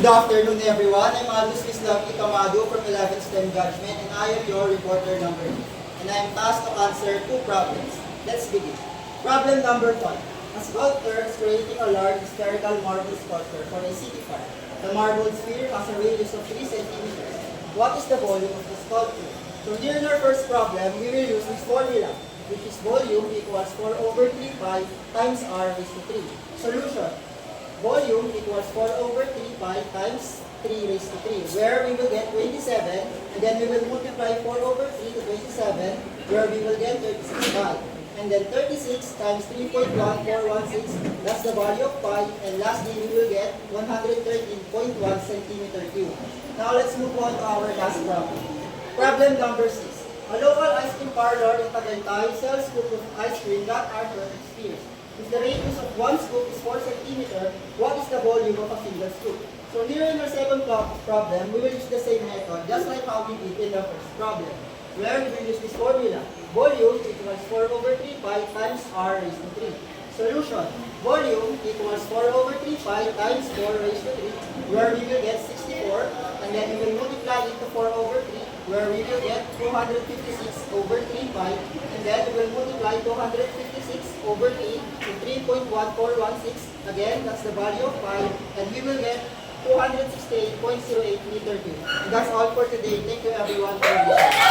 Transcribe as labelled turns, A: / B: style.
A: Good afternoon, everyone. I'm Aldous Kislaki Kamado from 11th STEM Judgment, and I am your reporter number 8. And I am tasked to answer two problems. Let's begin. Problem number 1. A sculptor is creating a large spherical marble sculpture for a city park. The marble sphere has a radius of 3 centimeters. What is the volume of the sculpture? So here in our first problem, we will use this formula, which is volume equals 4 over 3 pi times r raised to 3. Solution. Volume equals 4 over 3 pi times 3 raised to 3, where we will get 27, and then we will multiply 4 over 3 to 27, where we will get 36 pi. And then 36 times 3.1416, that's the value of pi, and lastly we will get 113.1 centimeter cube. Now let's move on to our last problem. Problem number 6. A local ice cream parlor in Tagaytay sells scoop of ice cream that are perfect spheres. If the radius of one scoop is 4 cm, what is the volume of a single scoop? So here in our second problem, we will use the same method, just like how we did in the first problem, where we will use this formula. Volume equals 4 over 3 pi times r raised to 3. Solution. Volume equals 4 over 3 pi times 4 raised to 3, where we will get 64, and then we will multiply it to 4 over 3, where we will get 256 over 3 pi, and then we will multiply 256 over 3 to 3.1416. Again, that's the value of pi, and we will get 268.08 meter cube. And that's all for today. Thank you everyone for listening.